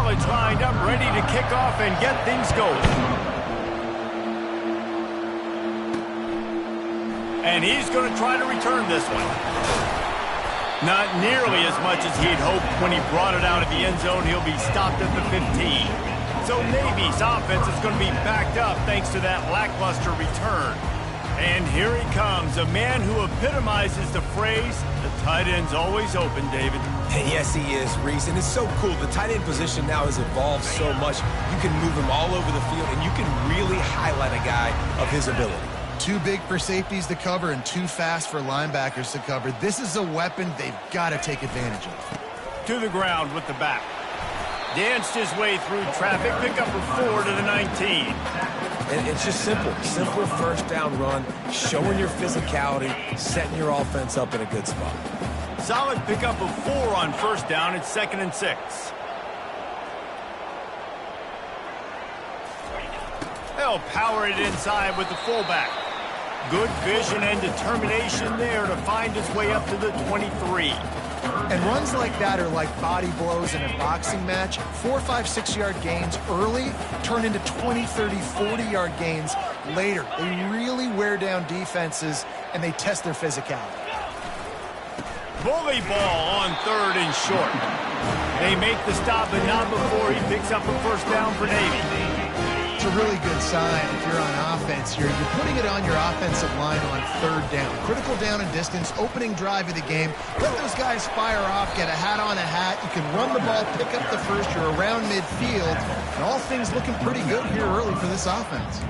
college lined up, ready to kick off and get things going. And he's going to try to return this one. Not nearly as much as he'd hoped when he brought it out of the end zone. He'll be stopped at the 15. So Navy's offense is going to be backed up thanks to that lackluster return. And here he comes, a man who epitomizes the phrase, the tight end's always open, David. Yes, he is, Reese, and it's so cool. The tight end position now has evolved so much. You can move him all over the field, and you can really highlight a guy of his ability. Too big for safeties to cover and too fast for linebackers to cover. This is a weapon they've got to take advantage of. To the ground with the back. Danced his way through traffic, pick up a 4 to the 19. And it's just simple first down run, showing your physicality, setting your offense up in a good spot. Solid pickup of 4 on first down. It's 2nd and 6. They'll power it inside with the fullback. Good vision and determination there to find his way up to the 23. And runs like that are like body blows in a boxing match. 4, 5, 6-yard gains early turn into 20, 30, 40-yard gains later. They really wear down defenses, and they test their physicality. Bully ball on 3rd and short. They make the stop, but not before he picks up a first down for Navy. It's a really good sign if you're on offense here. You're putting it on your offensive line on 3rd down. Critical down and distance, opening drive of the game. Let those guys fire off, get a hat on a hat. You can run the ball, pick up the first. You're around midfield. And all things looking pretty good here early for this offense.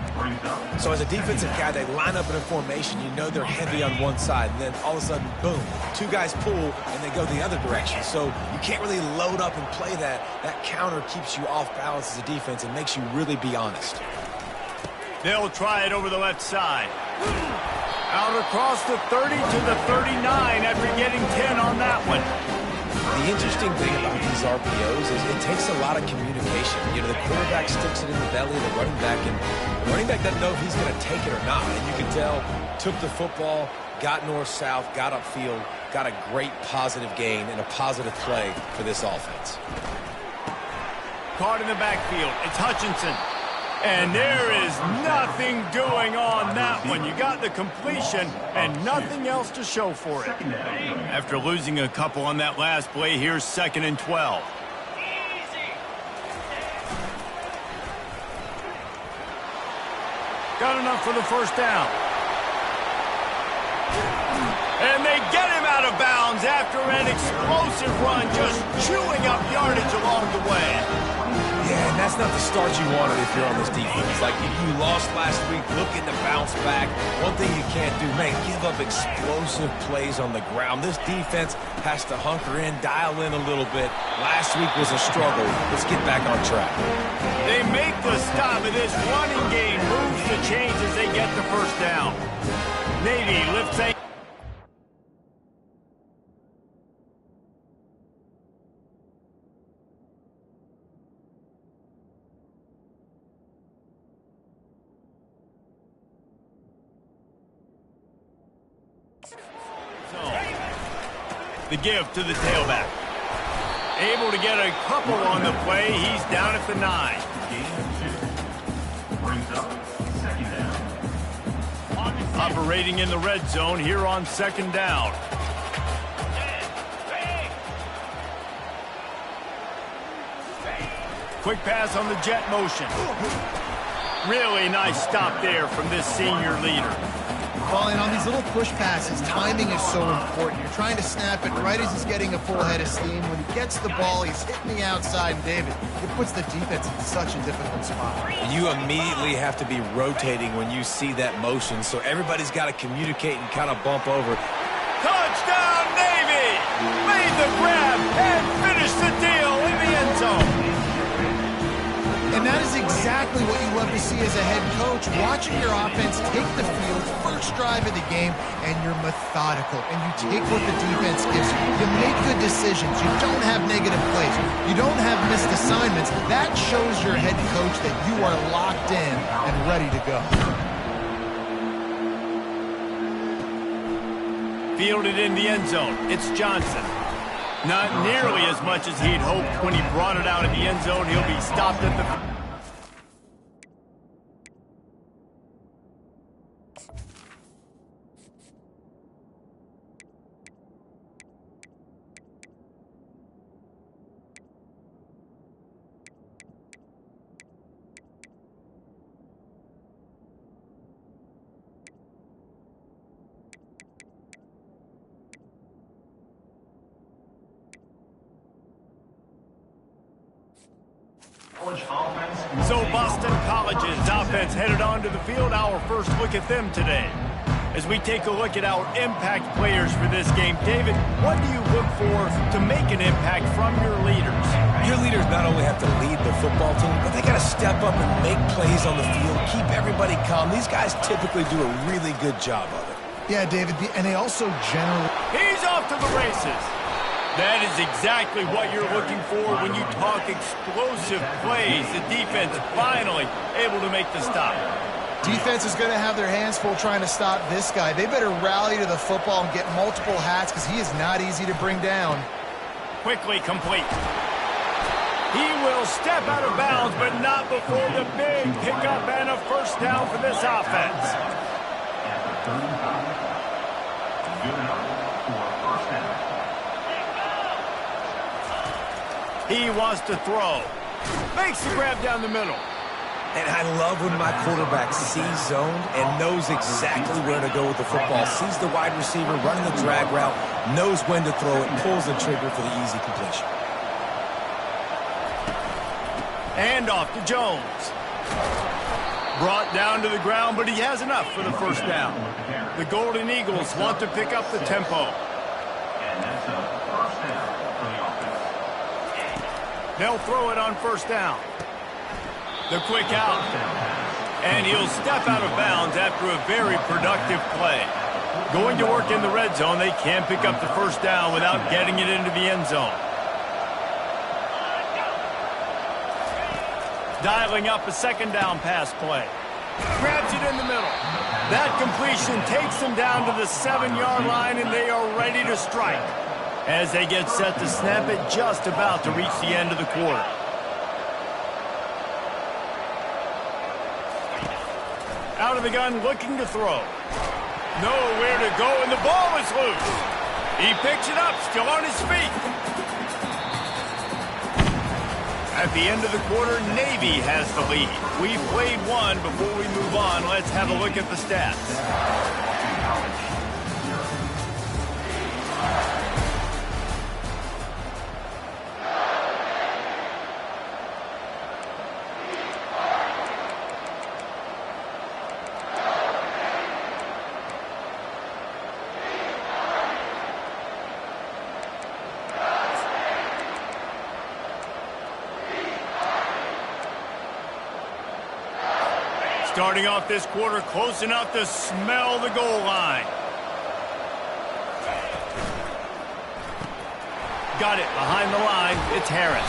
So as a defensive guy, they line up in a formation. You know they're heavy on one side, and then all of a sudden, boom, 2 guys pull, and they go the other direction. So you can't really load up and play that. That counter keeps you off balance as a defense and makes you really be honest. They'll try it over the left side. Out across the 30 to the 39 after getting 10 on that one. The interesting thing about these RPOs is it takes a lot of communication. You know, the quarterback sticks it in the belly of the running back, and the running back doesn't know if he's going to take it or not. And you can tell, took the football, got north-south, got upfield, got a great positive gain and a positive play for this offense. Caught in the backfield. It's Hutchinson. And there is nothing doing on that one. You got the completion and nothing else to show for it. After losing a couple on that last play, here's 2nd and 12. Got enough for the first down. And they get him out of bounds after an explosive run, just chewing up yardage along the way. Yeah, and that's not the start you wanted if you're on this defense. Like, if you lost last week, looking to bounce back. One thing you can't do, man, give up explosive plays on the ground. This defense has to hunker in, dial in a little bit. Last week was a struggle. Let's get back on track. They make the stop, and this running game moves the chains as they get the first down. Navy lifts a... The give to the tailback. Able to get a couple on the play. He's down at the 9. Operating in the red zone here on 2nd down. Quick pass on the jet motion. Really nice stop there from this senior leader. Well, and on these little push passes, timing is so important. You're trying to snap it right as he's getting a full head of steam. When he gets the ball, he's hitting the outside, and David, it puts the defense in such a difficult spot. You immediately have to be rotating when you see that motion, so everybody's got to communicate and kind of bump over. Touchdown, Navy! Made the grab and finished the deal in the end zone. And that is exactly what you love to see as a head coach, watching your offense take the field, first drive of the game, and you're methodical, and you take what the defense gives you. You make good decisions. You don't have negative plays. You don't have missed assignments. That shows your head coach that you are locked in and ready to go. Fielded in the end zone. It's Johnson. Not nearly as much as he'd hoped when he brought it out of the end zone. He'll be stopped at the... So Boston College's offense headed onto the field. Our first look at them today. As we take a look at our impact players for this game, David, what do you look for to make an impact from your leaders? Your leaders not only have to lead the football team, but they got to step up and make plays on the field, keep everybody calm. These guys typically do a really good job of it. Yeah, David, and they also generally... He's off to the races. That is exactly what you're looking for when you talk explosive plays. The defense finally able to make the stop. Defense is going to have their hands full trying to stop this guy. They better rally to the football and get multiple hats because he is not easy to bring down. Quickly complete. He will step out of bounds, but not before the big pickup and a first down for this offense. He wants to throw. Makes the grab down the middle. And I love when my quarterback sees zoned and knows exactly where to go with the football. Sees the wide receiver running the drag route, knows when to throw it, pulls the trigger for the easy completion. And off to Jones. Brought down to the ground, but he has enough for the first down. The Golden Eagles want to pick up the tempo. They'll throw it on first down. The quick out. And he'll step out of bounds after a very productive play. Going to work in the red zone, they can't pick up the first down without getting it into the end zone. Dialing up a second down pass play. Grabs it in the middle. That completion takes them down to the 7-yard line, and they are ready to strike. As they get set to snap it, just about to reach the end of the quarter. Out of the gun, looking to throw. Nowhere to go, and the ball is loose. He picks it up, still on his feet. At the end of the quarter, Navy has the lead. We've played one. Before we move on, let's have a look at the stats. Starting off this quarter close enough to smell the goal line. Got it behind the line. It's Harris.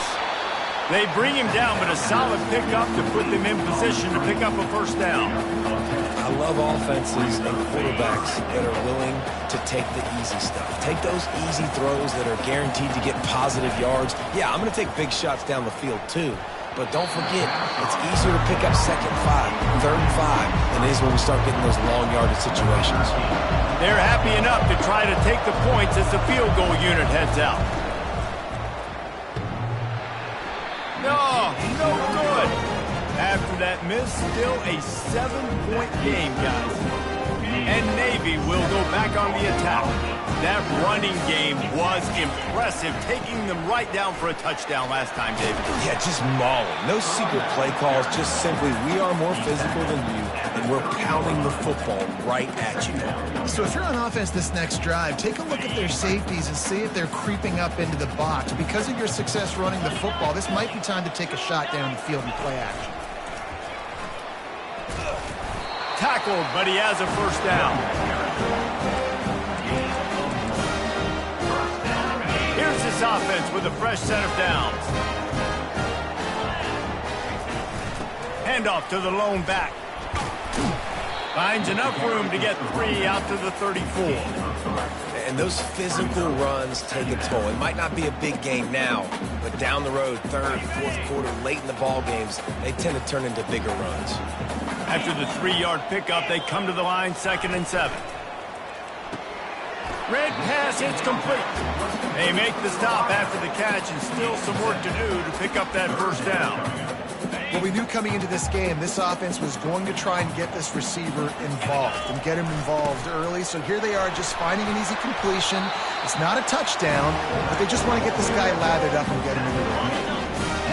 They bring him down, but a solid pickup to put them in position to pick up a first down. I love offenses and quarterbacks that are willing to take the easy stuff. Take those easy throws that are guaranteed to get positive yards. Yeah, I'm going to take big shots down the field too. But don't forget, it's easier to pick up 2nd and 5, 3rd and 5 than it is when we start getting those long yardage situations. They're happy enough to try to take the points as the field goal unit heads out. No good. After that miss, still a 7-point game, guys. And Navy will go back on the attack. That running game was impressive, taking them right down for a touchdown last time, David. Yeah, just mauling. No secret play calls, just simply we are more physical than you, and we're pounding the football right at you. So if you're on offense this next drive, take a look at their safeties and see if they're creeping up into the box. Because of your success running the football, this might be time to take a shot down the field and play action. Tackled, but he has a first down. Here's this offense with a fresh set of downs. Handoff to the lone back. Finds enough room to get 3 out to the 34. And those physical runs take a toll. It might not be a big game now, but down the road, third, fourth quarter, late in the ball games, they tend to turn into bigger runs. After the 3-yard pickup, they come to the line, 2nd and 7. Red pass hits complete. They make the stop after the catch, and still some work to do to pick up that first down. Well, we knew coming into this game, this offense was going to try and get this receiver involved and get him involved early. So here they are just finding an easy completion. It's not a touchdown, but they just want to get this guy lathered up and get him into the line.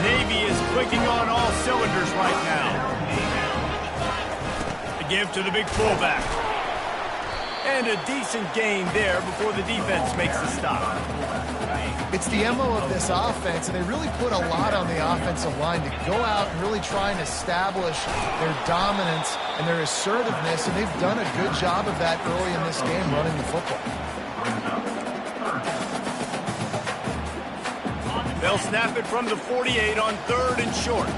Navy is clicking on all cylinders right now. The give to the big fullback. And a decent gain there before the defense makes the stop. It's the MO of this offense, and they really put a lot on the offensive line to go out and really try and establish their dominance and their assertiveness, and they've done a good job of that early in this game running the football. They'll snap it from the 48 on 3rd and short.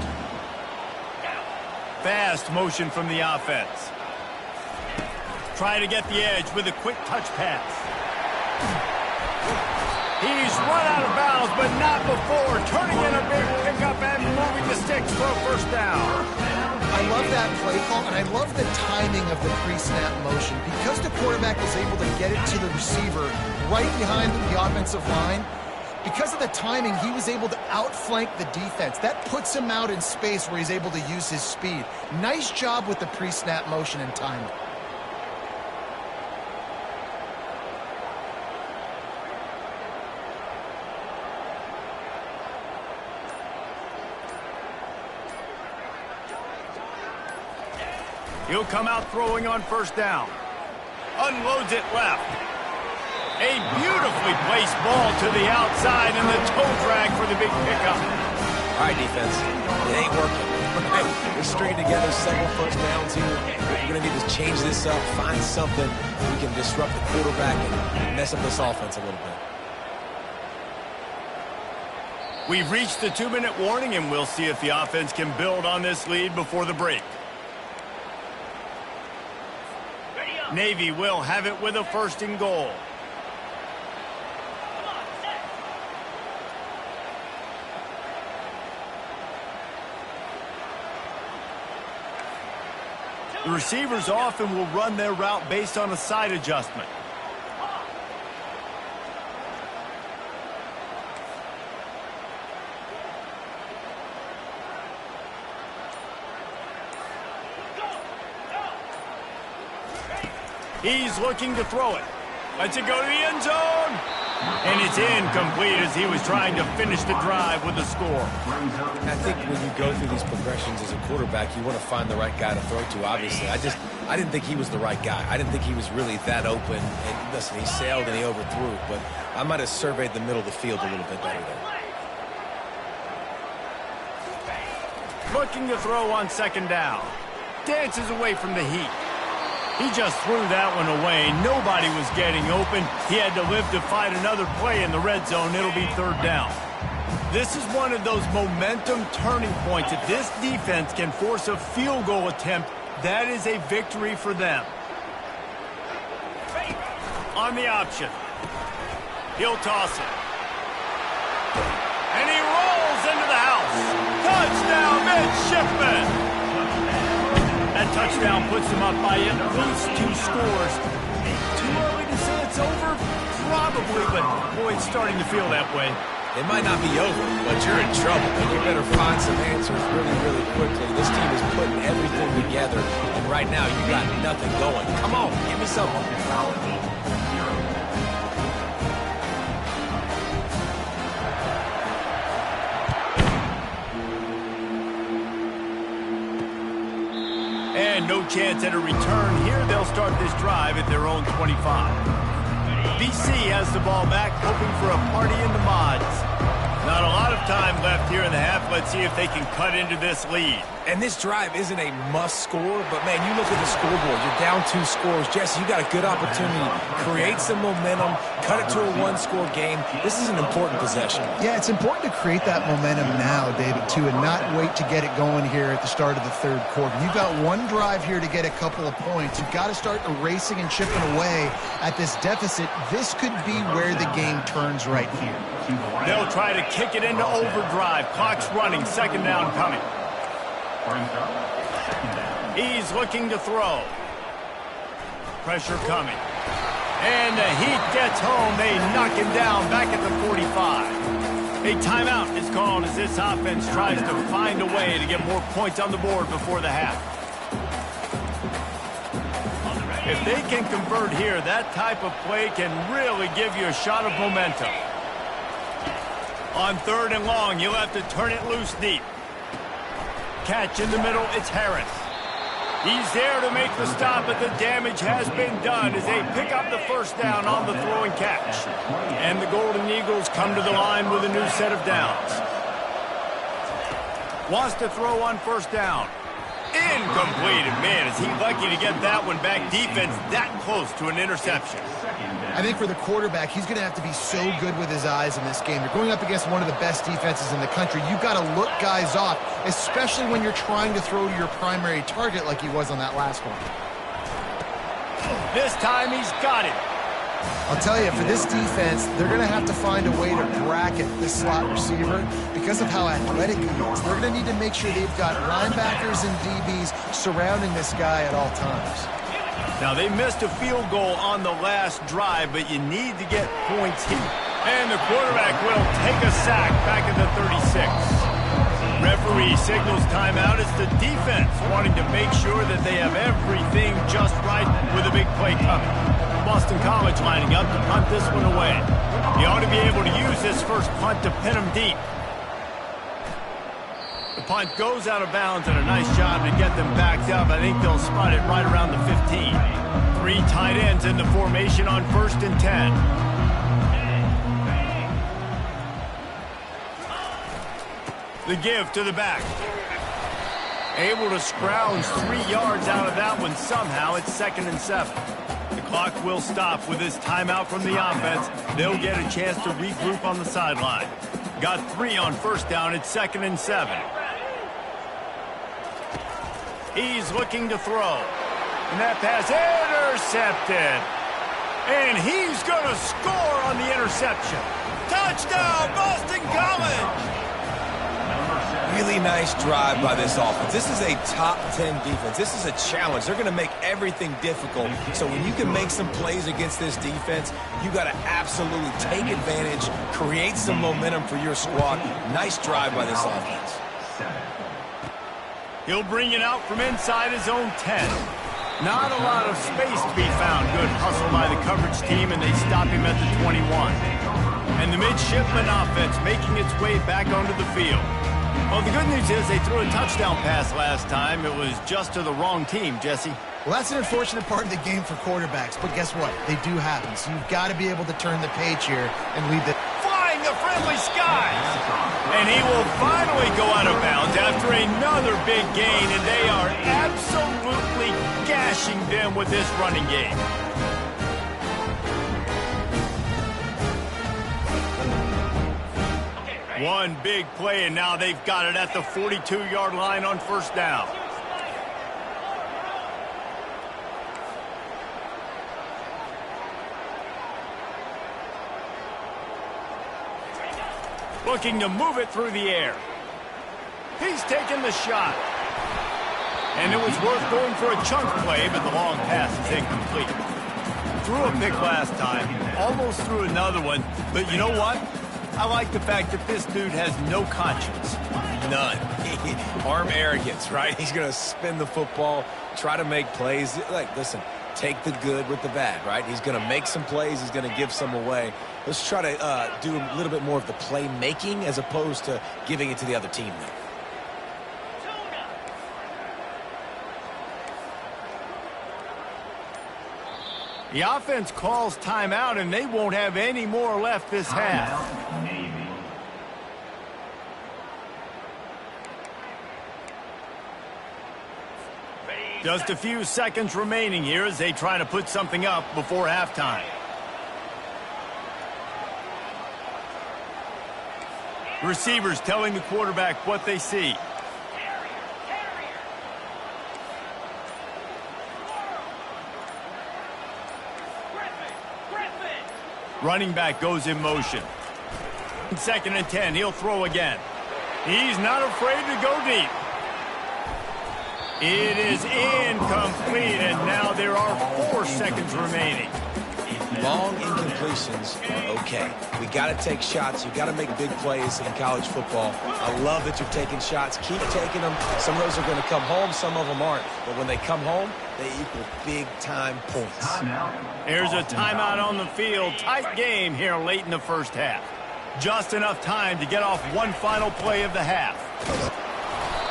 Fast motion from the offense. Try to get the edge with a quick touch pass. He's run out of bounds, but not before turning in a big pickup and moving the sticks for a first down. I love that play call, and I love the timing of the pre-snap motion. Because the quarterback was able to get it to the receiver right behind the offensive line, because of the timing, he was able to outflank the defense. That puts him out in space where he's able to use his speed. Nice job with the pre-snap motion and timing. He'll come out throwing on first down. Unloads it left. A beautifully placed ball to the outside and the toe drag for the big pickup. All right, defense. It ain't working. Right? We're stringing together several first downs here. We're going to need to change this up, find something we can disrupt the quarterback and mess up this offense a little bit. We've reached the 2-minute warning, and we'll see if the offense can build on this lead before the break. Navy will have it with a 1st and goal. The receivers often will run their route based on a side adjustment. He's looking to throw it. Lets it go to the end zone. And it's incomplete as he was trying to finish the drive with a score. I think when you go through these progressions as a quarterback, you want to find the right guy to throw to, obviously. I didn't think he was the right guy. I didn't think he was really that open. And listen, he sailed and he overthrew it, but I might have surveyed the middle of the field a little bit better there. Looking to throw on 2nd down. Dances away from the heat. He just threw that one away. Nobody was getting open. He had to live to fight another play in the red zone. It'll be 3rd down. This is one of those momentum turning points. If this defense can force a field goal attempt, that is a victory for them. On the option. He'll toss it. And he rolls into the house. Touchdown, midshipman! That touchdown puts them up by at least 2 scores. Too early to say it's over? Probably, but boy, it's starting to feel that way. It might not be over, but you're in trouble, and you better find some answers really, really quickly. This team is putting everything together, and right now you got nothing going. Come on, give me something. And no chance at a return here. They'll start this drive at their own 25. BC has the ball back, hoping for a party in the mods. Not a lot of time left here in the half. Let's see if they can cut into this lead. And this drive isn't a must score, but, man, you look at the scoreboard. You're down 2 scores. Jesse, you got a good opportunity. Create some momentum. Cut it to a 1-score game. This is an important possession. Yeah, it's important to create that momentum now, David, too, and not wait to get it going here at the start of the third quarter. You've got one drive here to get a couple of points. You've got to start erasing and chipping away at this deficit. This could be where the game turns right here. They'll try to kick it into overdrive. Clock's running. Second down coming. He's looking to throw. Pressure coming. And the heat gets home. They knock him down back at the 45. A timeout is called as this offense tries to find a way to get more points on the board before the half. If they can convert here, that type of play can really give you a shot of momentum. On 3rd and long, you'll have to turn it loose deep. Catch in the middle, it's Harris. He's there to make the stop, but the damage has been done as they pick up the first down on the throw and catch. And the Golden Eagles come to the line with a new set of downs. Wants to throw on first down. Incomplete. And man, is he lucky to get that one back. Defense that close to an interception. I think for the quarterback, he's going to have to be so good with his eyes in this game. You're going up against one of the best defenses in the country. You've got to look guys off, especially when you're trying to throw to your primary target like he was on that last one. This time he's got it. I'll tell you, for this defense, they're going to have to find a way to bracket this slot receiver because of how athletic he is. They're going to need to make sure they've got linebackers and DBs surrounding this guy at all times. Now, they missed a field goal on the last drive, but you need to get points here. And the quarterback will take a sack back at the 36. Referee signals timeout. It's the defense wanting to make sure that they have everything just right with a big play coming. Boston College lining up to punt this one away. He ought to be able to use this first punt to pin him deep. The punt goes out of bounds, and a nice job to get them backed up. I think they'll spot it right around the 15. 3 tight ends in the formation on 1st and 10. The give to the back. Able to scrounge 3 yards out of that one somehow. It's 2nd and 7. The clock will stop with this timeout from the offense. They'll get a chance to regroup on the sideline. Got 3 on first down. It's 2nd and 7. He's looking to throw. And that pass intercepted. And he's going to score on the interception. Touchdown, Boston College! Really nice drive by this offense. This is a top 10 defense. This is a challenge. They're going to make everything difficult. So when you can make some plays against this defense, you got to absolutely take advantage, create some momentum for your squad. Nice drive by this offense. He'll bring it out from inside his own 10. Not a lot of space to be found. Good hustle by the coverage team, and they stop him at the 21. And the midshipman offense making its way back onto the field. Well, the good news is they threw a touchdown pass last time. It was just to the wrong team, Jesse. Well, that's an unfortunate part of the game for quarterbacks, but guess what? They do happen, so you've got to be able to turn the page here and lead the... Flying the friendly skies! And he will finally go out of bounds after another big gain, and they are absolutely gashing them with this running game. One big play, and now they've got it at the 42-yard line on first down. Looking to move it through the air. He's taking the shot. And it was worth going for a chunk play, but the long pass is incomplete. Threw a pick last time, almost threw another one, but you know what? I like the fact that this dude has no conscience. None. Arm arrogance, right? He's going to spin the football, try to make plays. Like, listen, take the good with the bad, right? He's going to make some plays. He's going to give some away. Let's try to do a little bit more of the playmaking as opposed to giving it to the other team now. The offense calls timeout, and they won't have any more left this half. Just a few seconds remaining here as they try to put something up before halftime. The receivers telling the quarterback what they see. Running back goes in motion. 2nd and 10, he'll throw again. He's not afraid to go deep. It is incomplete, and now there are 4 seconds remaining. Long incompletions are okay. We got to take shots. You got to make big plays in college football. I love that you're taking shots. Keep taking them. Some of those are going to come home. Some of them aren't. But when they come home, they equal big-time points. Here's a timeout on the field. Tight game here late in the first half. Just enough time to get off one final play of the half.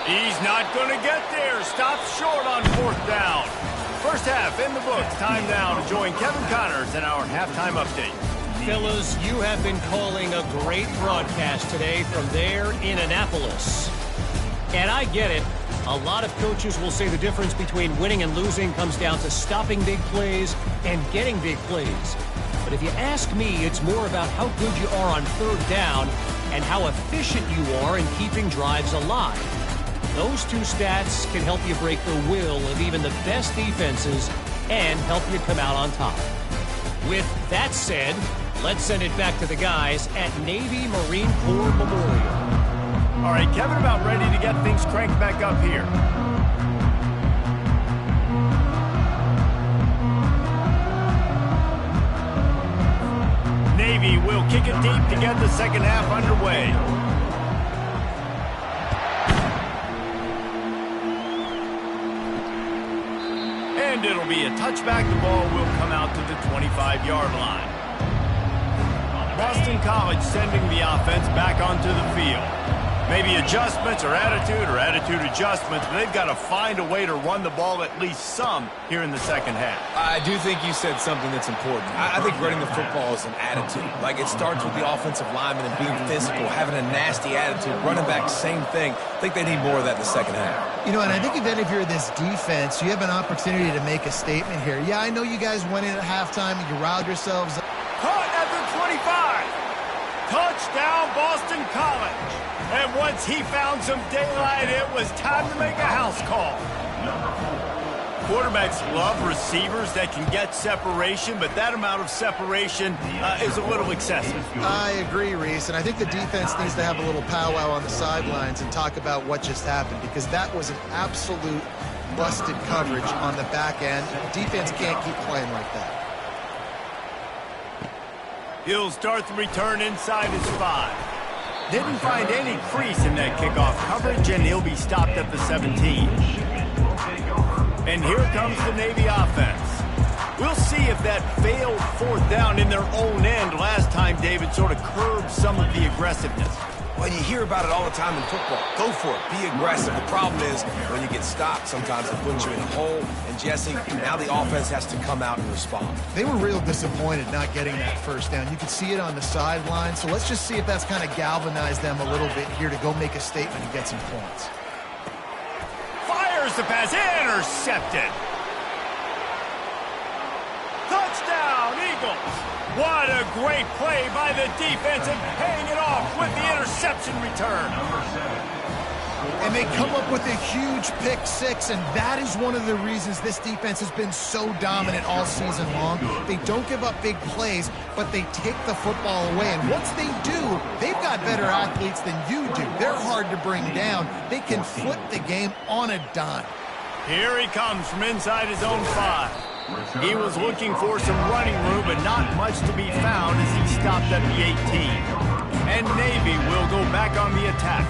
He's not going to get there. Stops short on 4th down. First half in the books. Time now to join Kevin Connors in our halftime update. Fellas, you have been calling a great broadcast today from there in Annapolis. And I get it. A lot of coaches will say the difference between winning and losing comes down to stopping big plays and getting big plays. But if you ask me, it's more about how good you are on 3rd down and how efficient you are in keeping drives alive. Those 2 stats can help you break the will of even the best defenses and help you come out on top. With that said, let's send it back to the guys at Navy Marine Corps Memorial. All right, Kevin, about ready to get things cranked back up here. Navy will kick it deep to get the second half underway. And it'll be a touchback. The ball will come out to the 25-yard line. Boston College sending the offense back onto the field. Maybe adjustments or attitude adjustments, but they've got to find a way to run the ball at least some here in the second half. I do think you said something that's important. I think running the football is an attitude. Like, it starts with the offensive lineman and being physical, having a nasty attitude. Running back, same thing. I think they need more of that in the second half. You know, and I think that if you're this defense, you have an opportunity to make a statement here. Yeah, I know you guys went in at halftime and you riled yourselves. Caught at the 25. Touchdown, Boston College. And once he found some daylight, it was time to make a house call. Quarterbacks love receivers that can get separation, but that amount of separation is a little excessive. I agree, Reese, and I think the defense needs to have a little powwow on the sidelines and talk about what just happened, because that was an absolute busted coverage on the back end. Defense can't keep playing like that. He'll start the return inside his 5. Didn't find any crease in that kickoff coverage, and he'll be stopped at the 17. And here comes the Navy offense. We'll see if that failed 4th down in their own end last time, David, sort of curbed some of the aggressiveness. Well, you hear about it all the time in football. Go for it. Be aggressive. The problem is when you get stopped, sometimes it puts you in a hole. And, Jesse, now the offense has to come out and respond. They were real disappointed not getting that 1st down. You could see it on the sideline. So let's just see if that's kind of galvanized them a little bit here to go make a statement and get some points. Fires the pass. Intercepted. Touchdown, Eagles. What a great play by the defense and paying it off with the interception return. And they come up with a huge pick-6, and that is one of the reasons this defense has been so dominant all season long. They don't give up big plays, but they take the football away. And once they do, they've got better athletes than you do. They're hard to bring down. They can flip the game on a dime. Here he comes from inside his own 5. He was looking for some running room, but not much to be found as he stopped at the 18. And Navy will go back on the attack.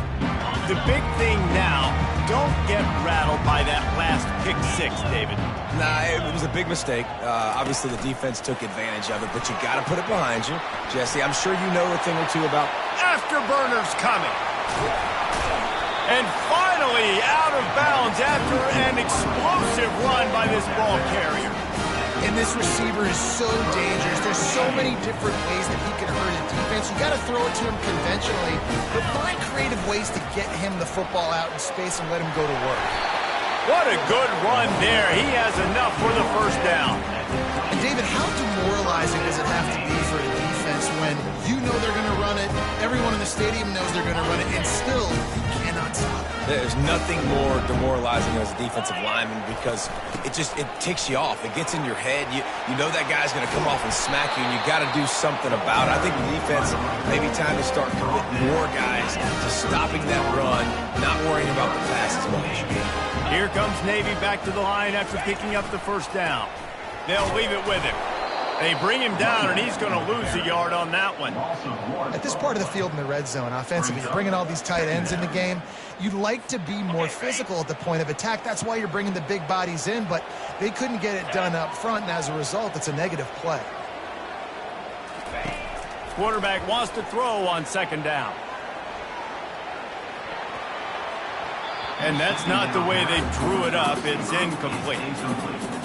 The big thing now, don't get rattled by that last pick-6, David. Nah, it was a big mistake. Obviously, the defense took advantage of it, but you got to put it behind you. Jesse, I'm sure you know a thing or two about... Afterburners coming. And finally out of bounds after an explosive run by this ball carrier. And this receiver is so dangerous. There's so many different ways that he can hurt a defense. You got to throw it to him conventionally, but find creative ways to get him the football out in space and let him go to work. What a good run there. He has enough for the first down. And David, how demoralizing does it have to be for a defense when you know they're going to run it, everyone in the stadium knows they're going to run it, and still you cannot stop it? There's nothing more demoralizing as a defensive lineman because it ticks you off. It gets in your head. You know that guy's going to come off and smack you, and you got to do something about it. I think the defense maybe time to start committing more guys to stopping that run, not worrying about the pass as much. Here comes Navy back to the line after picking up the first down. They'll leave it with him. They bring him down, and he's going to lose a yard on that one. At this part of the field in the red zone, offensively, you're bringing all these tight ends in the game. You'd like to be more physical at the point of attack. That's why you're bringing the big bodies in, but they couldn't get it done up front, and as a result, it's a negative play. Quarterback wants to throw on second down. And that's not the way they drew it up. It's incomplete.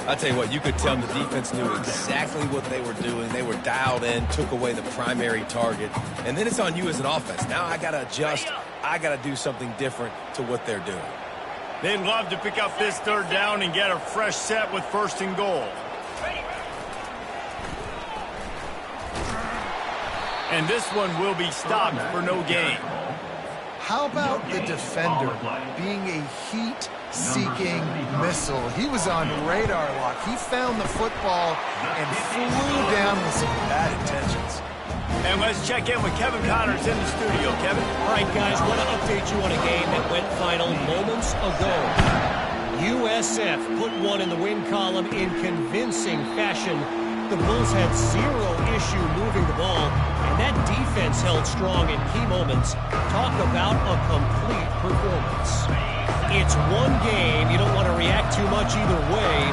I'll tell you what, you could tell the defense knew exactly what they were doing. They were dialed in, took away the primary target. And then it's on you as an offense. Now I got to adjust. I got to do something different to what they're doing. They'd love to pick up this third down and get a fresh set with first and goal. And this one will be stopped for no gain. How about the defender being a heat-seeking missile? He was on radar lock. He found the football and flew down with some bad intentions. And let's check in with Kevin Connors in the studio. Kevin? All right, guys, want to update you on a game that went final moments ago. USF put one in the win column in convincing fashion. The Bulls had zero issue moving the ball, and that defense held strong in key moments. Talk about a complete performance. It's one game. You don't want to react too much either way,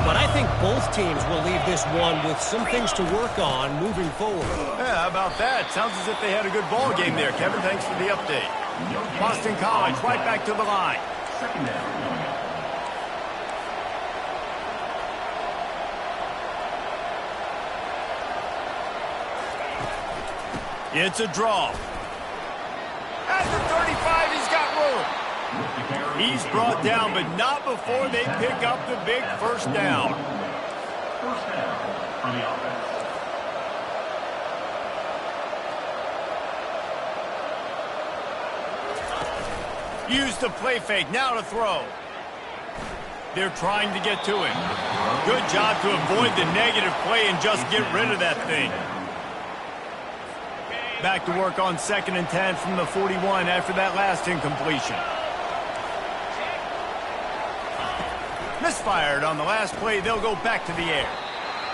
but I think both teams will leave this one with some things to work on moving forward. Yeah, how about that? Sounds as if they had a good ball game there, Kevin. Thanks for the update. Boston College right back to the line. Second down. It's a draw. At the 35, he's got room. He's brought down, but not before they pick up the big first down. First down on the offense. Use the play fake, now to throw. They're trying to get to him. Good job to avoid the negative play and just get rid of that thing. Back to work on 2nd and 10 from the 41 after that last incompletion. Misfired on the last play. They'll go back to the air.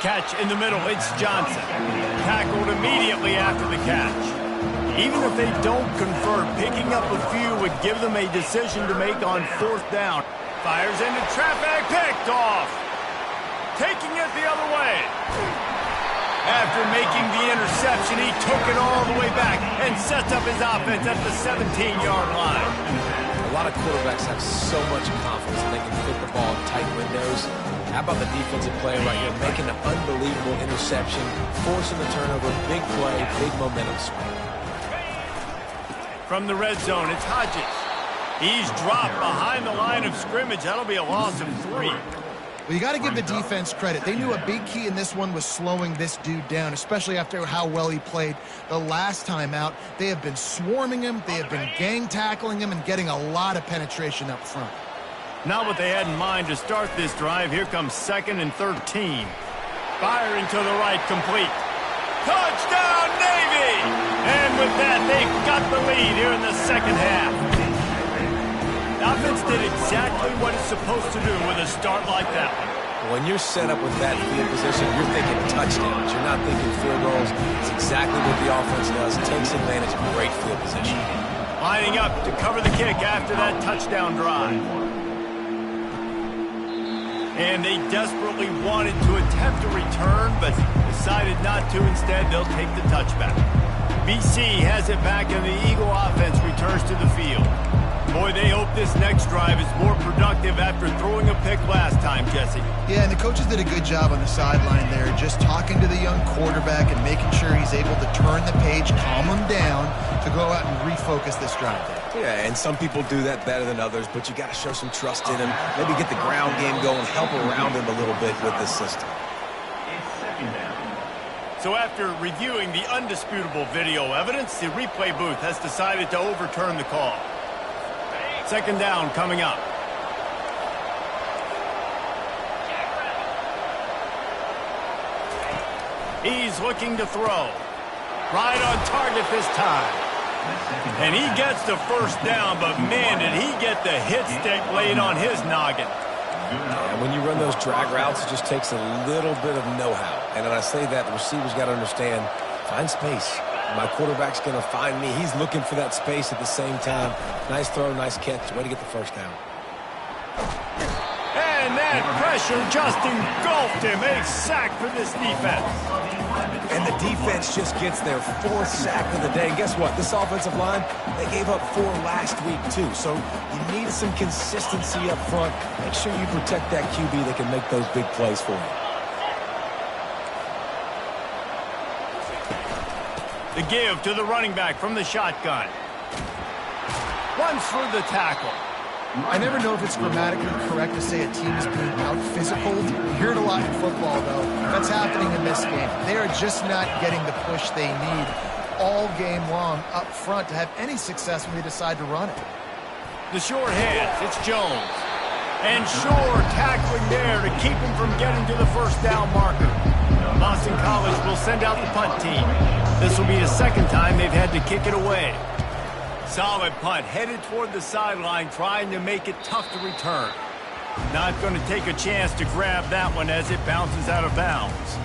Catch in the middle. It's Johnson. Tackled immediately after the catch. Even if they don't convert, picking up a few would give them a decision to make on 4th down. Fires into traffic. Picked off. Taking it the other way. After making the interception, he took it all the way back and sets up his offense at the 17-yard line. A lot of quarterbacks have so much confidence that they can fit the ball in tight windows. How about the defensive play right here, making an unbelievable interception, forcing the turnover, big play, big momentum swing. From the red zone, it's Hodges. He's dropped behind the line of scrimmage. That'll be a loss of 3. Well, you got to give the defense credit. They knew a big key in this one was slowing this dude down, especially after how well he played the last time out. They have been swarming him. They have been gang tackling him and getting a lot of penetration up front. Not what they had in mind to start this drive. Here comes 2nd and 13. Firing to the right, complete. Touchdown, Navy! And with that, they've got the lead here in the second half. The offense did exactly what it's supposed to do with a start like that one. When you're set up with that field position, you're thinking touchdowns. You're not thinking field goals. It's exactly what the offense does. Takes advantage of great field position. Lining up to cover the kick after that touchdown drive. And they desperately wanted to attempt a return, but decided not to. Instead, they'll take the touchback. BC has it back, and the Eagle offense returns to the field. Boy, they hope this next drive is more productive after throwing a pick last time, Jesse. Yeah, and the coaches did a good job on the sideline there, just talking to the young quarterback and making sure he's able to turn the page, calm him down, to go out and refocus this drive there. Yeah, and some people do that better than others, but you got to show some trust in him. Maybe get the ground game going, help around him a little bit with this system. It's second down. So after reviewing the undisputable video evidence, the replay booth has decided to overturn the call. Second down coming up. He's looking to throw. Right on target this time. And he gets the first down, but man, did he get the hit stick laid on his noggin. And when you run those drag routes, it just takes a little bit of know-how. And when I say that, the receiver's got to understand, find space. My quarterback's going to find me. He's looking for that space at the same time. Nice throw, nice catch. Way to get the first down. And that pressure just engulfed him. A sack for this defense. And the defense just gets their fourth sack of the day. And guess what? This offensive line, they gave up 4 last week too. So you need some consistency up front. Make sure you protect that QB that can make those big plays for you. The give to the running back from the shotgun. Runs for the tackle. I never know if it's grammatically correct to say a team is being out-physical. You hear it a lot in football, though. That's happening in this game. They are just not getting the push they need all game long up front to have any success when they decide to run it. The short hands, it's Jones. And Shore tackling there to keep him from getting to the first down marker. Boston College will send out the punt team. This will be the second time they've had to kick it away. Solid punt, headed toward the sideline, trying to make it tough to return. Not going to take a chance to grab that one as it bounces out of bounds.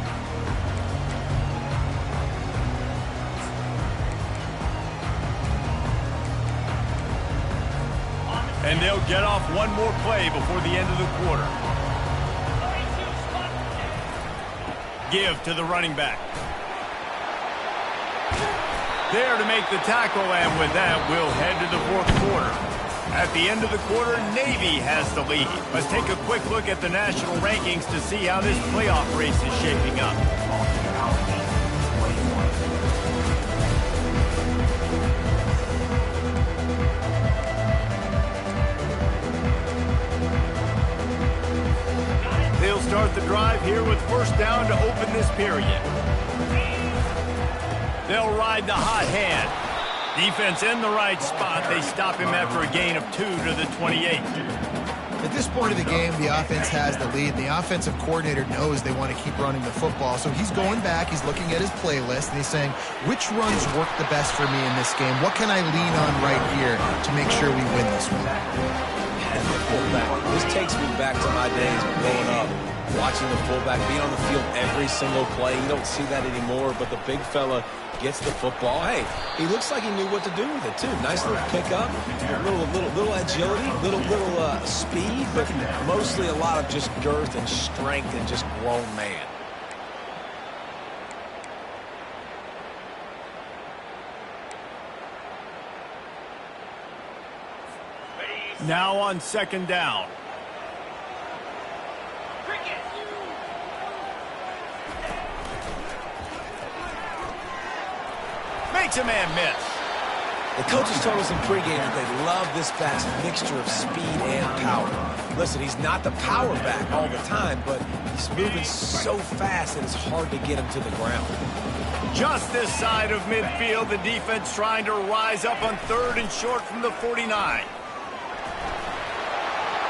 And they'll get off one more play before the end of the quarter. Give to the running back. There to make the tackle, and with that, we'll head to the fourth quarter. At the end of the quarter, Navy has the lead. Let's take a quick look at the national rankings to see how this playoff race is shaping up. They'll start the drive here with first down to open this period. They'll ride the hot hand. Defense in the right spot. They stop him after a gain of 2 to the 28. At this point of the game, the offense has the lead. The offensive coordinator knows they want to keep running the football. So he's going back, he's looking at his playlist, and he's saying, which runs work the best for me in this game? What can I lean on right here to make sure we win this one? This takes me back to my days growing up, watching the fullback being on the field every single play. You don't see that anymore, but the big fella gets the football. Hey, he looks like he knew what to do with it too. Nice little pickup, little agility, little speed, but mostly a lot of just girth and strength and just grown man. Now on second down. Makes a man miss. The coaches told us in pregame that they love this fast mixture of speed and power. Listen, he's not the power back all the time, but he's moving so fast that it's hard to get him to the ground. Just this side of midfield, the defense trying to rise up on third and short from the 49.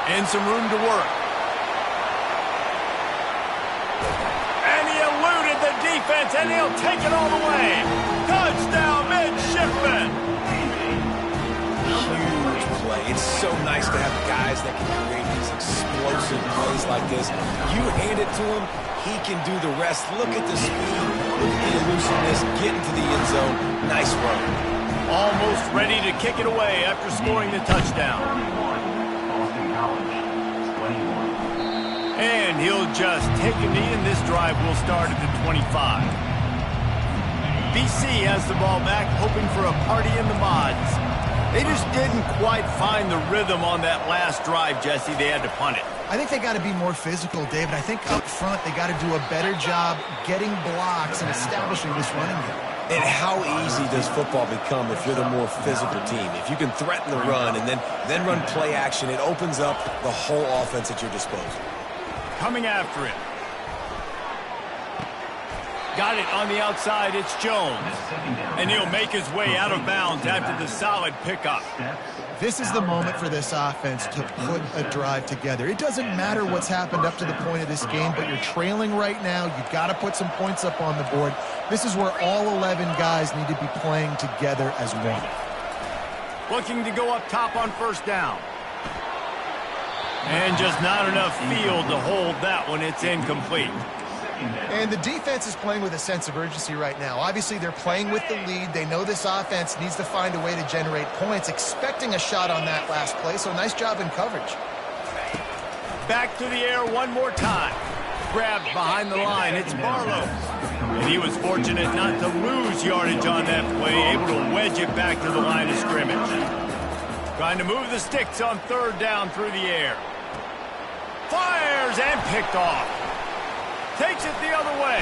And some room to work. And he eluded the defense, and he'll take it all the way. Touchdown, midshipman. Huge play. It's so nice to have guys that can create these explosive plays like this. You hand it to him, he can do the rest. Look at the speed. Look at the elusiveness. Getting to the end zone. Nice run. Almost ready to kick it away after scoring the touchdown. And he'll just take a knee, and this drive will start at the 25. BC has the ball back, hoping for a party in the mods. They just didn't quite find the rhythm on that last drive, Jesse. They had to punt it. I think they got to be more physical, David. I think up front they got to do a better job getting blocks and establishing this running game. And how easy does football become if you're the more physical team? If you can threaten the run and then run play action, it opens up the whole offense at your disposal. Coming after it. Got it on the outside. It's Jones. And he'll make his way out of bounds after the solid pickup. This is the moment for this offense to put a drive together. It doesn't matter what's happened up to the point of this game, but you're trailing right now. You've got to put some points up on the board. This is where all 11 guys need to be playing together as one. Looking to go up top on first down. And just not enough field to hold that one. It's incomplete. And the defense is playing with a sense of urgency right now. Obviously, they're playing with the lead. They know this offense needs to find a way to generate points, expecting a shot on that last play, so nice job in coverage. Back to the air one more time. Grabbed behind the line. It's Barlow. And he was fortunate not to lose yardage on that play, able to wedge it back to the line of scrimmage. Trying to move the sticks on third down through the air. Fires and picked off. Takes it the other way.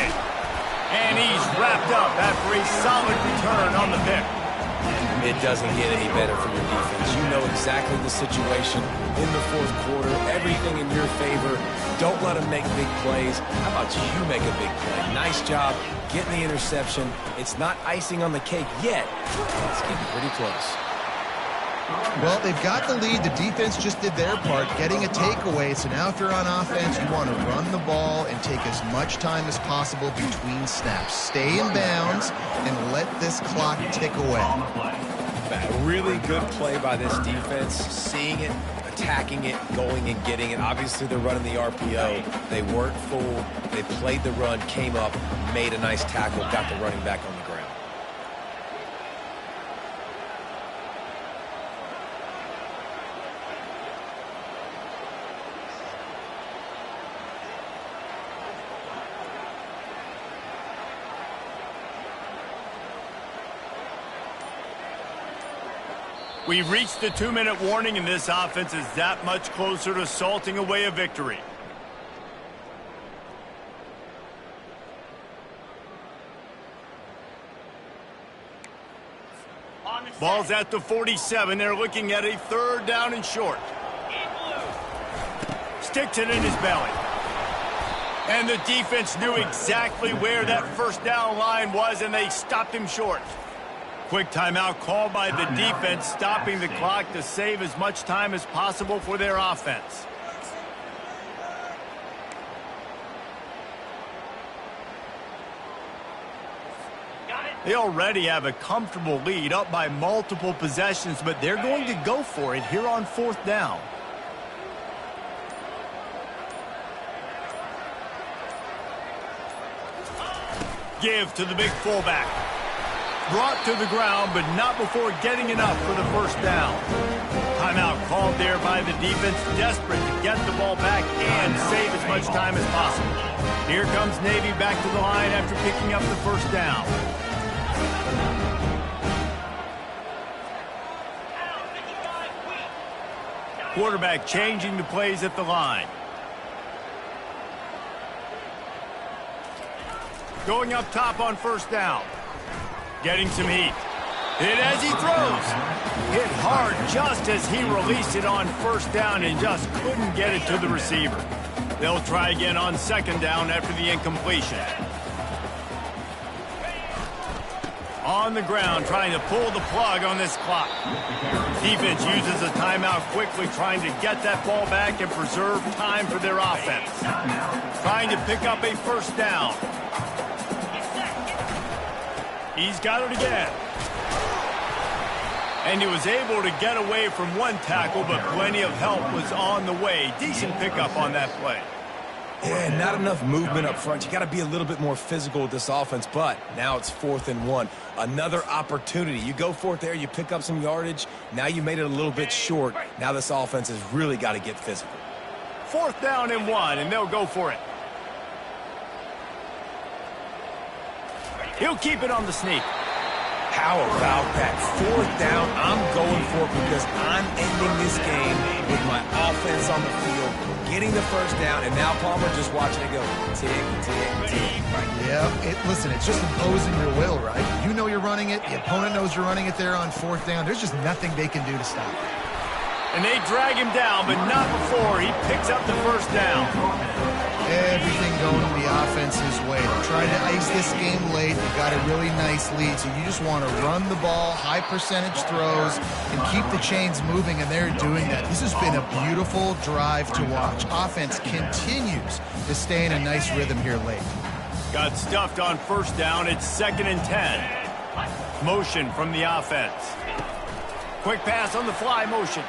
And he's wrapped up after a solid return on the pick. It doesn't get any better for your defense. You know exactly the situation in the fourth quarter. Everything in your favor. Don't let them make big plays. How about you make a big play? Nice job getting the interception. It's not icing on the cake yet. It's getting pretty close. Well, they've got the lead. The defense just did their part, getting a takeaway. So now if you're on offense, you want to run the ball and take as much time as possible between snaps. Stay in bounds and let this clock tick away. A really good play by this defense, seeing it, attacking it, going and getting it. Obviously, they're running the RPO. They weren't fooled. They played the run, came up, made a nice tackle, got the running back on the ground. We've reached the 2-minute warning, and this offense is that much closer to salting away a victory. Ball's at the 47. They're looking at a third down and short. Sticks it in his belly. And the defense knew exactly where that first down line was, and they stopped him short. Quick timeout called by the defense, stopping the clock to save as much time as possible for their offense. They already have a comfortable lead, up by multiple possessions, but they're going to go for it here on fourth down. Give to the big fullback. Brought to the ground, but not before getting enough for the first down. Timeout called there by the defense, desperate to get the ball back and save as much time as possible. Here comes Navy back to the line after picking up the first down. Quarterback changing the plays at the line. Going up top on first down. Getting some heat. Hit as he throws. Hit hard just as he released it on first down and just couldn't get it to the receiver. They'll try again on second down after the incompletion. On the ground, trying to pull the plug on this clock. Defense uses a timeout quickly, trying to get that ball back and preserve time for their offense. Trying to pick up a first down. He's got it again. And he was able to get away from one tackle, but plenty of help was on the way. Decent pickup on that play. Yeah, not enough movement up front. You got to be a little bit more physical with this offense, but now it's 4th and 1. Another opportunity. You go for it there, you pick up some yardage. Now you made it a little bit short. Now this offense has really got to get physical. 4th down and 1, and they'll go for it. He'll keep it on the sneak. How about that? 4th down, I'm going for it because I'm ending this game with my offense on the field, getting the 1st down, and now Palmer just watching it go tick, tick, tick. Right. Yeah, listen, it's just imposing your will, right? You know you're running it. The opponent knows you're running it there on 4th down. There's just nothing they can do to stop it. And they drag him down, but not before he picks up the 1st down. Everything going the offense's way. They're trying to ice this game late. They've got a really nice lead, so you just want to run the ball, high percentage throws, and keep the chains moving, and they're doing that. This has been a beautiful drive to watch. Offense continues to stay in a nice rhythm here late. Got stuffed on 1st down. It's 2nd and 10. Motion from the offense. Quick pass on the fly motion.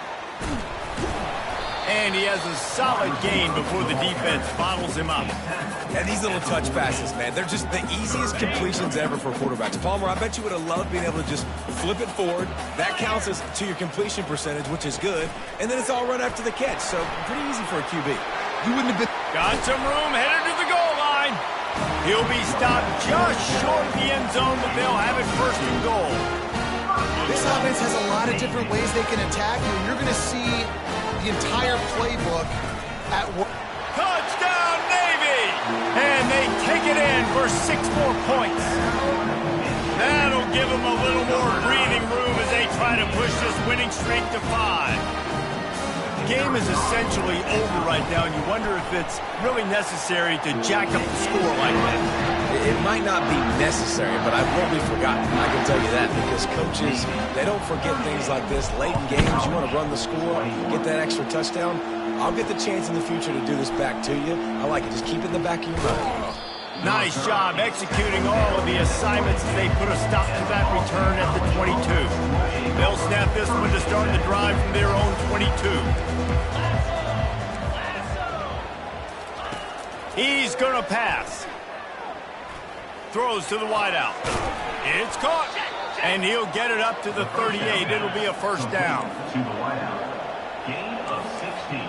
And he has a solid gain before the defense bottles him up. And these little touch passes, man, they're just the easiest completions ever for quarterbacks. Palmer, I bet you would have loved being able to just flip it forward. That counts as to your completion percentage, which is good. And then it's all run after the catch, so pretty easy for a QB. You wouldn't have been... Got some room, headed to the goal line. He'll be stopped just short of the end zone, but they'll have it 1st and goal. This offense has a lot of different ways they can attack you. You're going to see the entire playbook at work. Touchdown, Navy! And they take it in for 6 more points. That'll give them a little more breathing room as they try to push this winning streak to 5. The game is essentially over right now, and you wonder if it's really necessary to jack up the score like that. It might not be necessary, but I won't be forgotten. I can tell you that because coaches, they don't forget things like this. Late in games, you want to run the score, get that extra touchdown. I'll get the chance in the future to do this back to you. I like it. Just keep it in the back of your mind. Nice job executing all of the assignments as they put a stop to that return at the 22. They'll snap this one to start the drive from their own 22. He's going to pass. Throws to the wideout. It's caught. And he'll get it up to the 38. It'll be a 1st down. To the wideout. Gain of 16.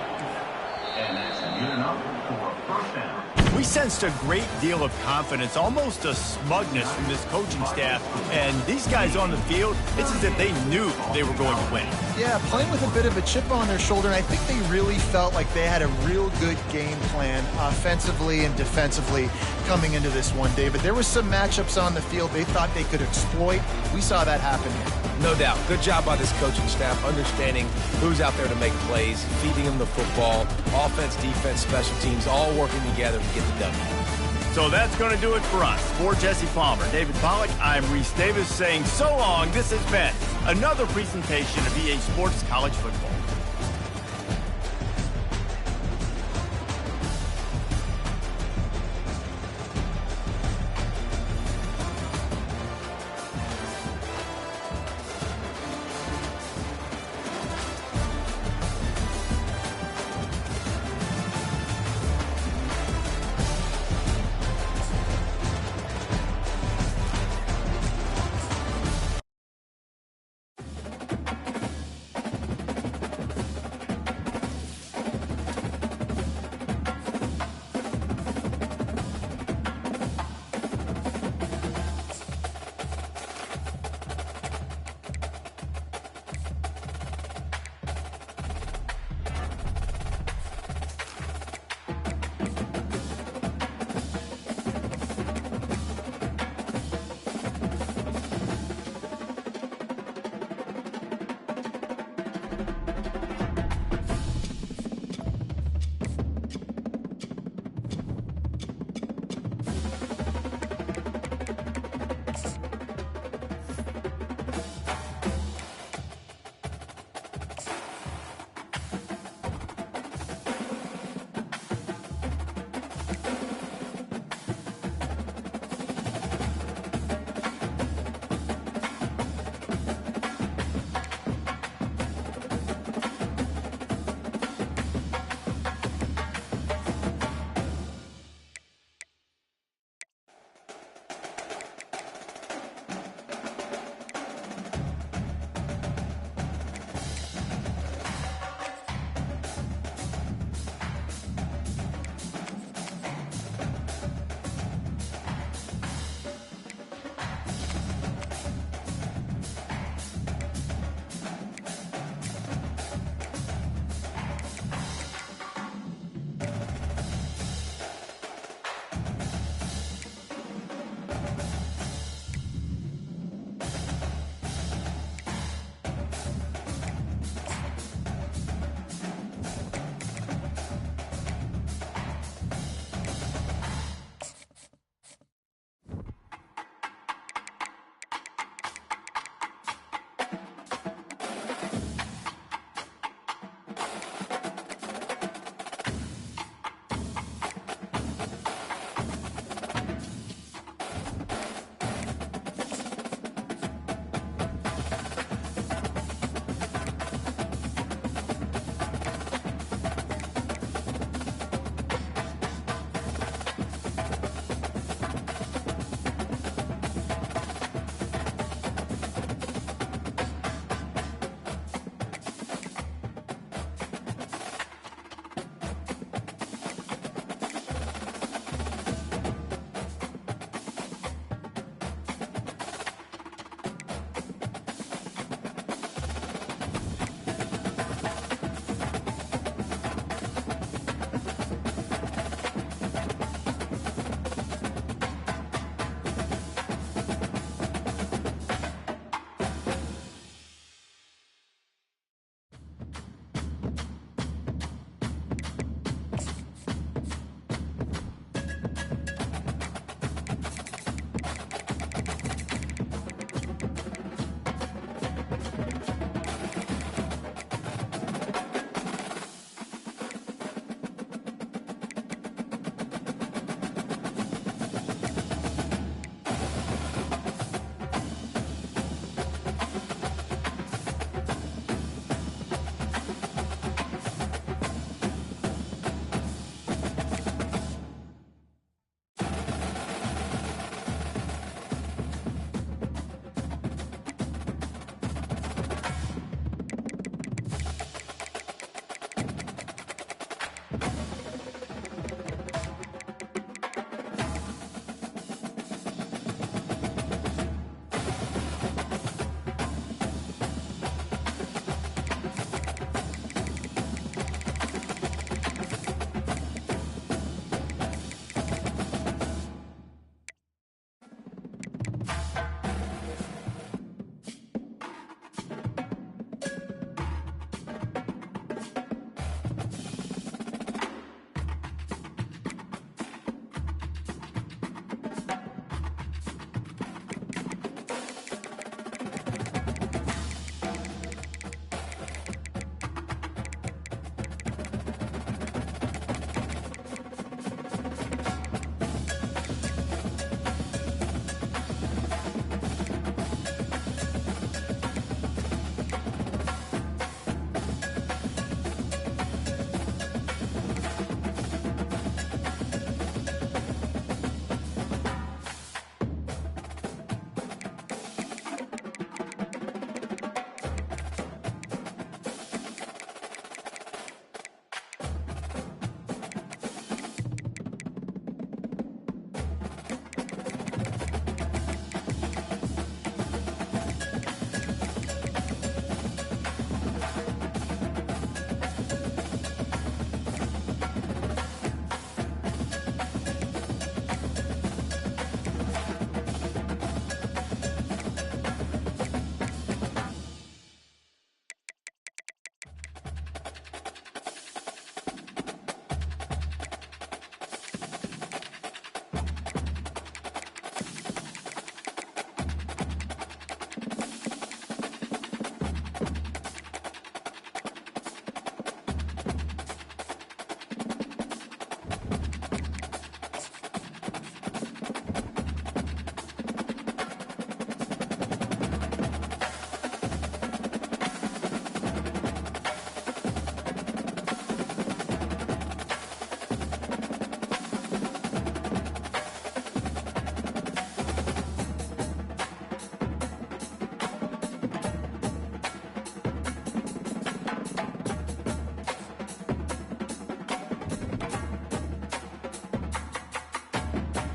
And that's good enough for a 1st down. We sensed a great deal of confidence, almost a smugness from this coaching staff. And these guys on the field, it's as if they knew they were going to win. Yeah, playing with a bit of a chip on their shoulder, and I think they really felt like they had a real good game plan offensively and defensively coming into this one, David. There were some matchups on the field they thought they could exploit. We saw that happen here. No doubt. Good job by this coaching staff, understanding who's out there to make plays, feeding them the football, offense, defense, special teams, all working together to get the W. So that's going to do it for us. For Jesse Palmer, David Pollack, I'm Reese Davis saying so long. This has been another presentation of EA Sports College Football.